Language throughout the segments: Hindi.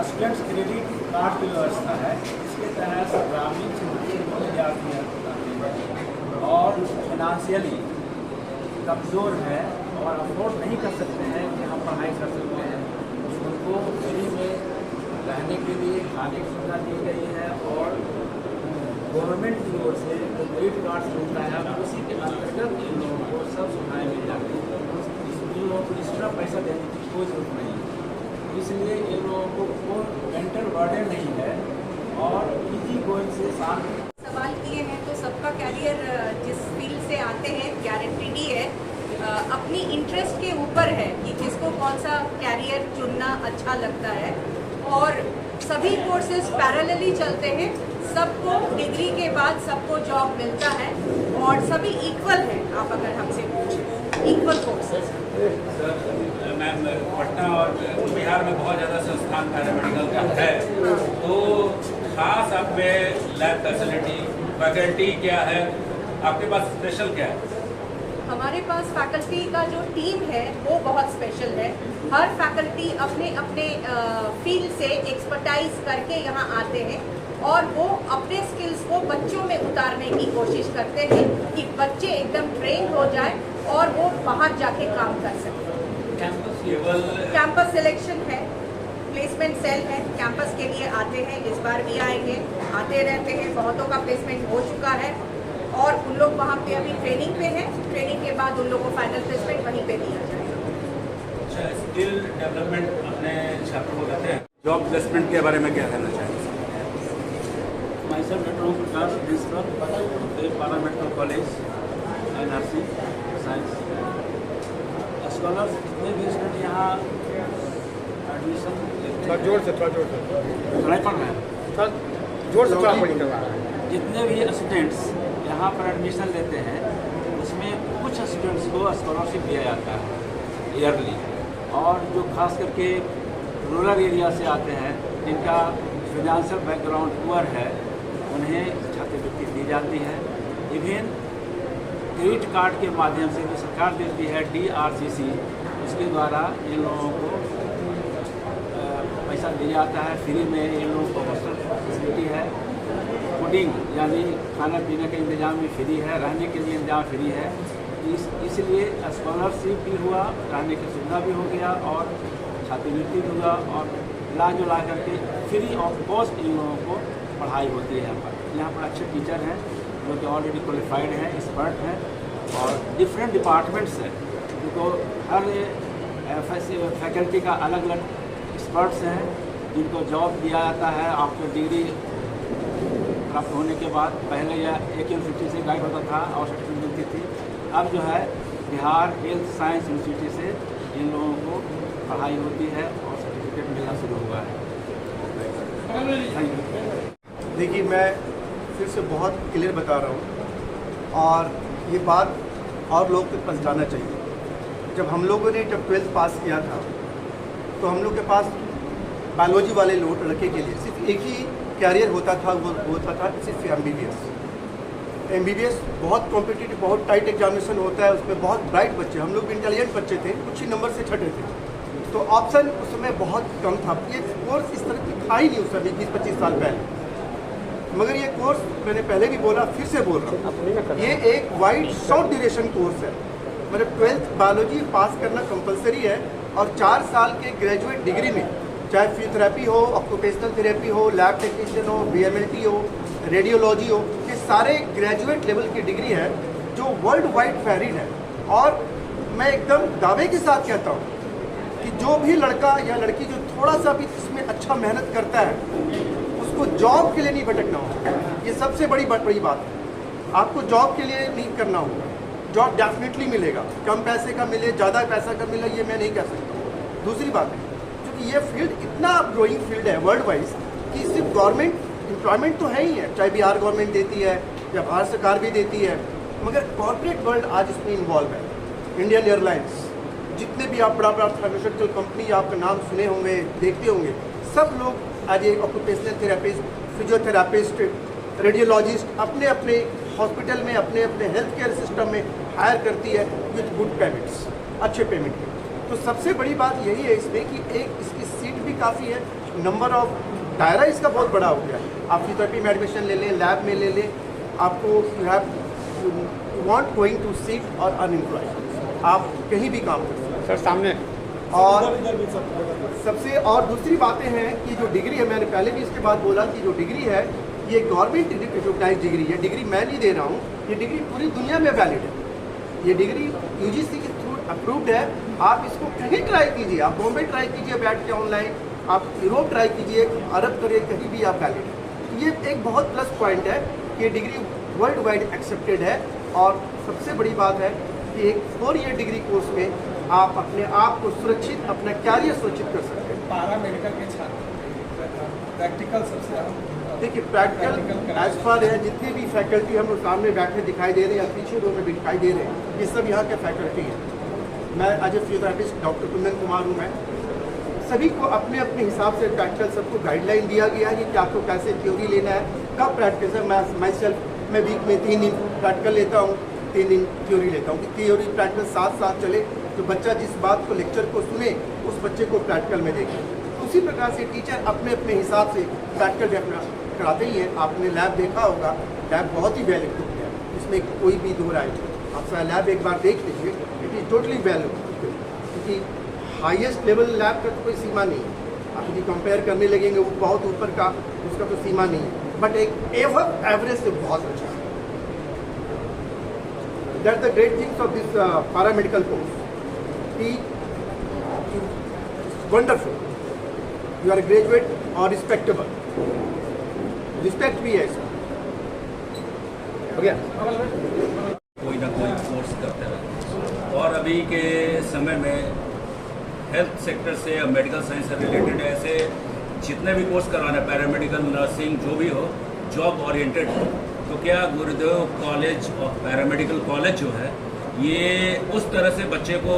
स्टूडेंट्स क्रेडिट कार्ड की व्यवस्था है। इसके तहत ग्रामीण क्षेत्र के विद्यार्थी हैं और फाइनेंशियली कमज़ोर हैं और अफोर्ड नहीं कर सकते हैं कि हम पढ़ाई कर सकते हैं, उनको फ्री में रहने के लिए खाने की सुविधा दी गई है और गवर्नमेंट की ओर से जो क्रेडिट कार्ड मिलता है उसी के अंतर्गत इन लोगों को सब सुविधाएँ मिल जाती हैं। इन लोगों को एक्स्ट्रा पैसा देने की कोई जरूरत नहीं है, इसलिए इन लोगों को कोई मेंटल बर्डन नहीं है और इजी गोइंग से शांत। सवाल किए हैं तो सबका कैरियर जिस फील्ड से आते हैं गारंटीड ही है, अपनी इंटरेस्ट के ऊपर है कि किसको कौन सा कैरियर चुनना अच्छा लगता है और सभी कोर्सेज पैरेलली चलते हैं। सबको डिग्री के बाद सबको जॉब मिलता है और सभी इक्वल हैं। आप अगर हमसे पूछें इक्वल कोर्सेज। मैम, पटना और बिहार में बहुत ज़्यादा संस्थान पैरामेडिकल का है, तो खास आप में लैब फैसिलिटी फैकल्टी क्या है, आपके पास स्पेशल क्या है? हमारे पास फैकल्टी का जो टीम है वो बहुत स्पेशल है। हर फैकल्टी अपने अपने फील्ड से एक्सपर्टाइज करके यहाँ आते हैं और वो अपने स्किल्स को बच्चों में उतारने की कोशिश करते हैं कि बच्चे एकदम ट्रेन हो जाए और वो बाहर जाके काम कर सकें। कैंपस सिलेक्शन है, प्लेसमेंट सेल है, कैंपस के लिए आते हैं, इस बार भी आएंगे, आते रहते हैं। बहुतों का प्लेसमेंट हो चुका है और उन लोग वहाँ पे अभी ट्रेनिंग पे हैं। ट्रेनिंग के बाद उन लोगों को फाइनल प्लेसमेंट वहीं पे दिया जाएगा। अच्छा, स्किल डेवलपमेंट अपने छात्रों को देते हैं। जॉब प्लेसमेंट के बारे में क्या कहना चाहेंगे? myself Dr. Om Prakash, principal of Parametrical College and Nursing Science। Scholars जितने भी स्टूडेंट यहाँ एडमिशन लेते हैं, जोर से पढ़ाई पढ़ रहे हैं, जोर से करवा रहे हैं। जितने भी स्टूडेंट्स यहाँ पर एडमिशन लेते हैं उसमें कुछ स्टूडेंट्स को स्कॉलरशिप दिया जाता है ईयरली, और जो खास करके रूरल एरिया से आते हैं जिनका फिनेंशियल बैकग्राउंड पुअर है उन्हें छात्रवृत्ति दी जाती है। इवन क्रेडिट कार्ड के माध्यम से जो सरकार देती है DRCC, उसके द्वारा इन लोगों को पैसा दिया जाता है फ्री में। इन लोगों को हॉस्टल फैसिलिटी है, फूडिंग यानी खाना पीने का इंतजाम भी फ्री है, रहने के लिए इंतजाम फ्री है। इसलिए स्कॉलरशिप भी हुआ, रहने की सुविधा भी हो गया और छात्रवृत्ति भी हुआ और ला जो ला करके फ्री ऑफ कॉस्ट इन लोगों को पढ़ाई होती है। यहाँ पर अच्छे टीचर हैं जो कि ऑलरेडी क्वालिफाइड हैं, एक्सपर्ट हैं और डिफरेंट डिपार्टमेंट्स हैं, जो हर फैकल्टी का अलग अलग एक्सपर्ट्स हैं जिनको जॉब दिया जाता है आफ्टर डिग्री प्राप्त होने के बाद। पहले यह एक यूनिवर्सिटी से गाइड होता था और सर्टिफिकेट मिलती थी, अब जो है बिहार हेल्थ साइंस यूनिवर्सिटी से इन लोगों को पढ़ाई होती है और सर्टिफिकेट मिलना शुरू हुआ है। देखिए, मैं फिर से बहुत क्लियर बता रहा हूँ और ये बात और लोग तक पहुँचाना चाहिए। जब हम लोगों ने 12th पास किया था तो हम लोग के पास बायोलॉजी वाले लोग लड़के के लिए सिर्फ एक ही कैरियर होता था, वो होता था सिर्फ MBBS बहुत कॉम्पिटिटिव, बहुत टाइट एग्जामिनेशन होता है, उसमें बहुत ब्राइट बच्चे, हम लोग भी इंटेलिजेंट बच्चे थे, कुछ ही नंबर से छठे थे, तो ऑप्शन उस समय बहुत कम था। ये कोर्स इस तरह की था ही नहीं उस समय 20-25 साल पहले। मगर ये कोर्स मैंने पहले भी बोला, फिर से बोल रहा हूँ, ये एक वाइड शॉर्ट ड्यूरेशन कोर्स है। मतलब 12th बायोलॉजी पास करना कंपलसरी है और 4 साल के ग्रेजुएट डिग्री में चाहे फिजियोथेरेपी हो, ऑक्यूपेशनल थेरेपी हो, लैब टेक्नीशियन हो, BMLT हो, रेडियोलॉजी हो, ये सारे ग्रेजुएट लेवल की डिग्री है जो वर्ल्ड वाइड वैलिड है। और मैं एकदम दावे के साथ कहता हूँ कि जो भी लड़का या लड़की जो थोड़ा सा भी इसमें अच्छा मेहनत करता है उसको जॉब के लिए नहीं भटकना होगा। ये सबसे बड़ी बात है। आपको जॉब के लिए नहीं करना होगा, जॉब डेफिनेटली मिलेगा, कम पैसे का मिले, ज़्यादा पैसा का मिले, ये मैं नहीं कह सकता। दूसरी बात है, क्योंकि ये फील्ड इतना ग्रोइंग फील्ड है वर्ल्ड वाइज कि सिर्फ गवर्नमेंट एम्प्लॉयमेंट तो है ही है, चाहे बिहार गवर्नमेंट देती है या भारत सरकार भी देती है, मगर कॉर्पोरेट वर्ल्ड आज इसमें इन्वॉल्व है। इंडियन एयरलाइंस, जितने भी आप बड़ा फार्मास्यूटिकल कंपनी आपका नाम सुने होंगे, देखते होंगे, सब लोग आज एक ऑक्यूपेशनल थेरेपिस्ट, फिजियोथेरापिस्ट, रेडियोलॉजिस्ट अपने अपने हॉस्पिटल में, अपने अपने हेल्थ केयर सिस्टम में हायर करती है विथ गुड पेमेंट्स, अच्छे पेमेंट के। तो सबसे बड़ी बात यही है इसमें कि एक इसकी सीट भी काफ़ी है, नंबर ऑफ दायरा इसका बहुत बड़ा हो गया। आप फिजियोथेरेपी में एडमिशन ले लें, लैब में ले लें, आपको you want going to seat और अनएम्प्लॉयड, आप कहीं भी काम कर सकते हैं। सर सामने और सबसे और दूसरी बातें हैं कि जो डिग्री है, मैंने पहले भी इसके बाद बोला कि जो डिग्री है ये गवर्नमेंट रिकॉग्नाइज डिग्री है। डिग्री मैं नहीं दे रहा हूँ, ये डिग्री पूरी दुनिया में वैलिड है। ये डिग्री यूजीसी के थ्रू अप्रूव्ड है। आप इसको कहीं ट्राई कीजिए, आप बॉम्बे ट्राई कीजिए बैठ के ऑनलाइन, आप यूरोप ट्राई कीजिए, अरब करिए, कहीं भी आप वैलिड है। ये एक बहुत प्लस पॉइंट है कि ये डिग्री वर्ल्ड वाइड एक्सेप्टेड है। और सबसे बड़ी बात है कि एक 4 ईयर डिग्री कोर्स में आप अपने आप को सुरक्षित, अपना कैरियर सुरक्षित कर सकते हैं। पारा मेडिकल के छात्र प्रैक्टिकल सबसे देखिए प्रैक्टिकल एज फार है, जितने भी फैकल्टी हम लोग सामने बैठे दिखाई दे रहे हैं या पीछे रो में भी दिखाई दे रहे हैं, ये सब यहाँ के फैकल्टी हैं। मैं as a physiotherapist doctor Kundan Kumar हूँ। मैं सभी को अपने अपने हिसाब से प्रैक्टिकल सबको गाइडलाइन दिया गया है कि आपको कैसे थ्योरी लेना है, कब प्रैक्टिस है। मैं सेल्फ मैं वीक में 3 दिन प्रैक्टिकल लेता हूँ, 3 दिन थ्योरी लेता हूँ कि थ्योरी प्रैक्टिकल साथ साथ चले, तो बच्चा जिस बात को लेक्चर को सुने उस बच्चे को प्रैक्टिकल में देखे। उसी प्रकार से टीचर अपने अपने हिसाब से प्रैक्टिकल भी अपना कराते ही हैं। आपने लैब देखा होगा, लैब बहुत ही वेल इक्विप्ड है, इसमें कोई भी दो राय नहीं। आप सारा लैब एक बार देख लीजिए, it is totally well equipped, क्योंकि हाईएस्ट लेवल लैब का तो कोई सीमा नहीं है। आप यदि कंपेयर करने लगेंगे वो बहुत ऊपर का, उसका तो सीमा नहीं है, बट एक एवरेज से बहुत अच्छा है। That's the great things of this paramedical course कि वंडरफुल, यू आर ग्रेजुएट और रिस्पेक्टेबल, रिस्पेक्ट भी है इसमें। हो गया? कोई ना कोई कोर्स करते रहते। और अभी के समय में हेल्थ सेक्टर से या मेडिकल साइंस से रिलेटेड ऐसे जितने भी कोर्स करवाना है, पैरामेडिकल, नर्सिंग, जो भी हो, जॉब ओरिएंटेड हो, तो क्या गुरुदेव कॉलेज और पैरामेडिकल कॉलेज जो है ये उस तरह से बच्चे को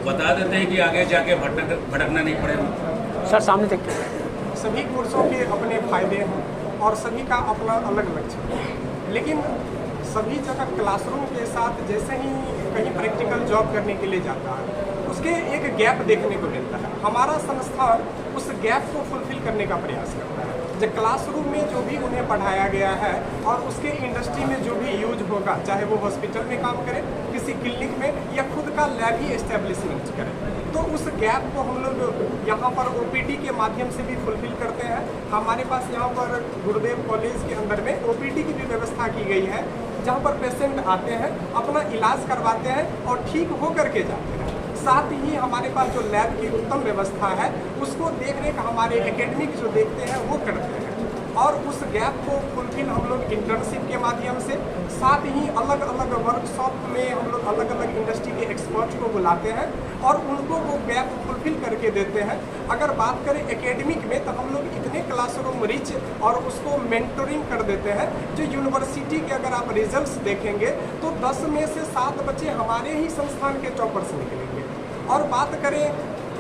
बता देते हैं कि आगे जाके भटकना नहीं पड़ेगा। सर सामने देखते सभी कोर्सों के अपने फायदे हैं और सभी का अपना अलग लक्ष्य है, लेकिन सभी जगह क्लासरूम के साथ जैसे ही कहीं प्रैक्टिकल जॉब करने के लिए जाता है उसके एक गैप देखने को मिलता है। हमारा संस्थान उस गैप को फुलफिल करने का प्रयास करता है। जो क्लासरूम में जो भी उन्हें पढ़ाया गया है और उसके इंडस्ट्री में जो भी यूज होगा, चाहे वो हॉस्पिटल में काम करे, किसी क्लिनिक में या खुद का लैब ही एस्टेब्लिशमेंट करे, तो उस गैप को हम लोग यहाँ पर ओपीडी के माध्यम से भी फुलफिल करते हैं। हमारे पास यहाँ पर गुरुदेव कॉलेज के अंदर में ओपीडी की भी व्यवस्था की गई है, जहाँ पर पेशेंट आते हैं, अपना इलाज करवाते हैं और ठीक होकर के जाते हैं। साथ ही हमारे पास जो लैब की उत्तम व्यवस्था है उसको देखने का हमारे एकेडमिक जो देखते हैं वो करते हैं। और उस गैप को फुलफिल हम लोग इंटर्नशिप के माध्यम से, साथ ही अलग अलग वर्कशॉप में हम लोग अलग अलग इंडस्ट्री के एक्सपर्ट्स को बुलाते हैं और उनको वो गैप फुलफिल करके देते हैं। अगर बात करें एकेडमिक में तो हम लोग इतने क्लासरूम रिच और उसको मेंटरिंग कर देते हैं। जो यूनिवर्सिटी के अगर आप रिजल्ट्स देखेंगे तो 10 में से 7 बच्चे हमारे ही संस्थान के टॉपर्स निकलेंगे। और बात करें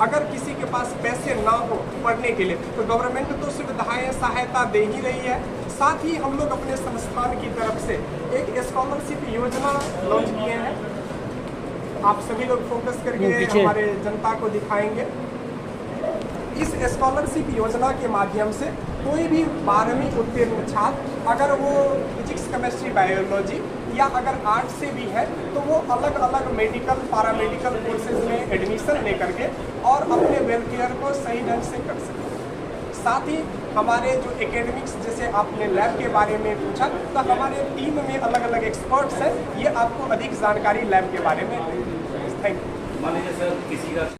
अगर किसी के पास पैसे ना हो पढ़ने के लिए तो गवर्नमेंट तो सुविधाएं सहायता दे ही रही है। साथ ही हम लोग अपने संस्थान की तरफ से एक स्कॉलरशिप योजना लॉन्च किए हैं। आप सभी लोग फोकस करके हमारे जनता को दिखाएंगे। इस स्कॉलरशिप योजना के माध्यम से कोई भी 12वीं उत्तीर्ण छात्र अगर वो फिजिक्स, केमिस्ट्री, बायोलॉजी या अगर आर्ट्स से भी है तो वो अलग अलग मेडिकल, पैरामेडिकल कोर्सेज में एडमिशन लेकर के और अपने वेलफेयर को सही ढंग से कर सकें। साथ ही हमारे जो एकेडमिक्स, जैसे आपने लैब के बारे में पूछा, तो हमारे टीम में अलग अलग एक्सपर्ट्स हैं, ये आपको अधिक जानकारी लैब के बारे में। Thank you. मान लीजिए सर किसी का